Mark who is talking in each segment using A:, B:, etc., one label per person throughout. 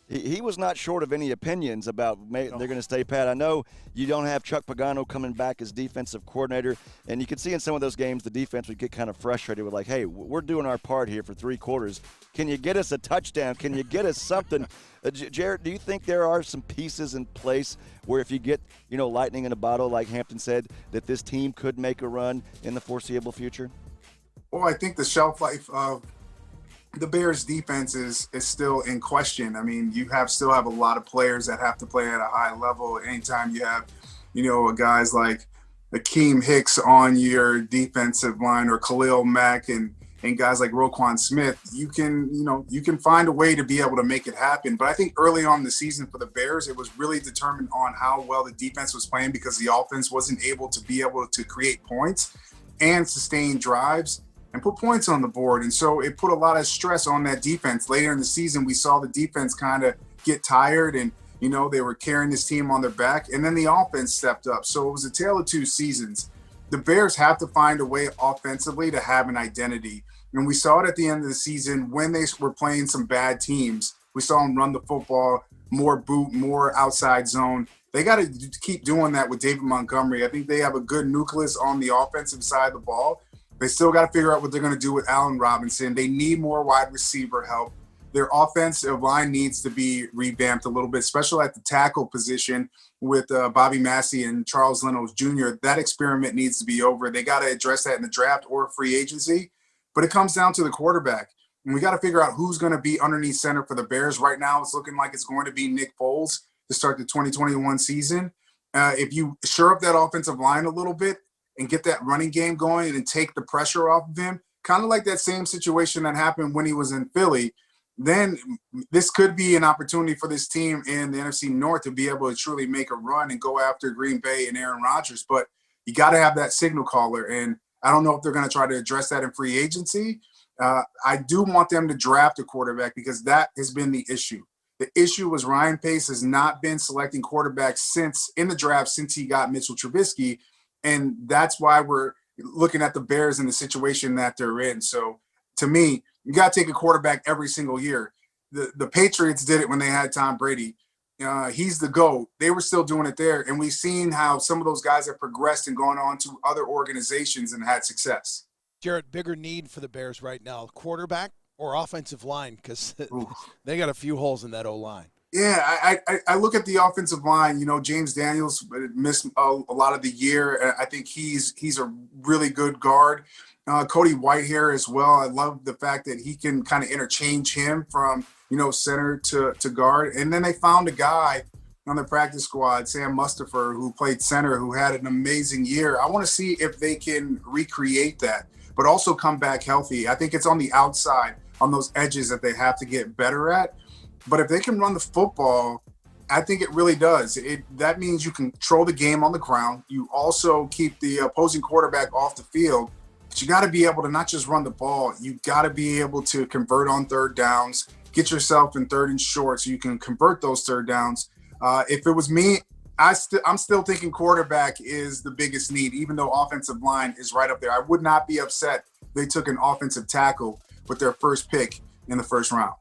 A: He was not short of any opinions about they're going to stay pat. I know you don't have Chuck Pagano coming back as defensive coordinator, and you can see in some of those games the defense would get kind of frustrated with like, hey, we're doing our part here for 3 quarters. Can you get us a touchdown? Can you get us something? Jarrett, do you think there are some pieces in place where if you get, lightning in a bottle, like Hampton said, that this team could make a run in the foreseeable future?
B: Well, I think the shelf life of the Bears defense is still in question. I mean, you still have a lot of players that have to play at a high level. Anytime you have, guys like Akeem Hicks on your defensive line, or Khalil Mack and guys like Roquan Smith, you can find a way to be able to make it happen. But I think early on in the season for the Bears, it was really determined on how well the defense was playing, because the offense wasn't able to create points and sustain drives and put points on the board. And so it put a lot of stress on that defense. Later in the season, we saw the defense kind of get tired, and, they were carrying this team on their back. And then the offense stepped up. So it was a tale of 2 seasons. The Bears have to find a way offensively to have an identity. And we saw it at the end of the season when they were playing some bad teams. We saw them run the football, more boot, more outside zone. They got to keep doing that with David Montgomery. I think they have a good nucleus on the offensive side of the ball. They still got to figure out what they're going to do with Allen Robinson. They need more wide receiver help. Their offensive line needs to be revamped a little bit, especially at the tackle position with Bobby Massey and Charles Leno Jr. That experiment needs to be over. They got to address that in the draft or free agency. But it comes down to the quarterback. And we got to figure out who's going to be underneath center for the Bears. Right now, it's looking like it's going to be Nick Foles to start the 2021 season. If you shore up that offensive line a little bit and get that running game going and take the pressure off of him, kind of like that same situation that happened when he was in Philly, then this could be an opportunity for this team in the NFC North to be able to truly make a run and go after Green Bay and Aaron Rodgers. But you got to have that signal caller, and I don't know if they're going to try to address that in free agency. I do want them to draft a quarterback, because that has been the issue. The issue was Ryan Pace has not been selecting quarterbacks in the draft since he got Mitchell Trubisky. And that's why we're looking at the Bears in the situation that they're in. So to me, you got to take a quarterback every single year. The Patriots did it when they had Tom Brady. He's the GOAT. They were still doing it there. And we've seen how some of those guys have progressed and gone on to other organizations and had success.
C: Jarrett, bigger need for the Bears right now, quarterback or offensive line? Because they got a few holes in that O-line.
B: Yeah, I look at the offensive line. James Daniels missed a lot of the year. I think he's a really good guard. Cody Whitehair as well. I love the fact that he can kind of interchange him from, center to guard. And then they found a guy on the practice squad, Sam Mustipher, who played center, who had an amazing year. I want to see if they can recreate that, but also come back healthy. I think it's on the outside, on those edges, that they have to get better at. But if they can run the football, I think it really does. That means you control the game on the ground. You also keep the opposing quarterback off the field. But you got to be able to not just run the ball. You got to be able to convert on third downs, get yourself in third and short so you can convert those third downs. If it was me, I'm still thinking quarterback is the biggest need, even though offensive line is right up there. I would not be upset if they took an offensive tackle with their first pick in the first round.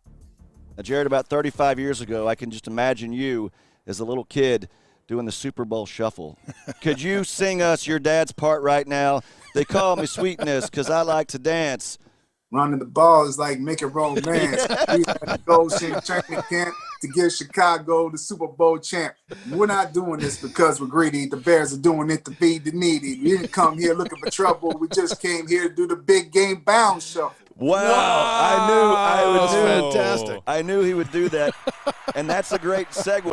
A: Now, Jarrett, about 35 years ago, I can just imagine you as a little kid doing the Super Bowl shuffle. Could you sing us your dad's part right now? They call me Sweetness because I like to dance.
B: Running the ball is like making romance. We had to go training camp to give Chicago the Super Bowl champ. We're not doing this because we're greedy. The Bears are doing it to feed the needy. We didn't come here looking for trouble. We just came here to do the big game bound shuffle.
A: Wow.
C: Fantastic.
A: I knew he would do that. And that's a great segue.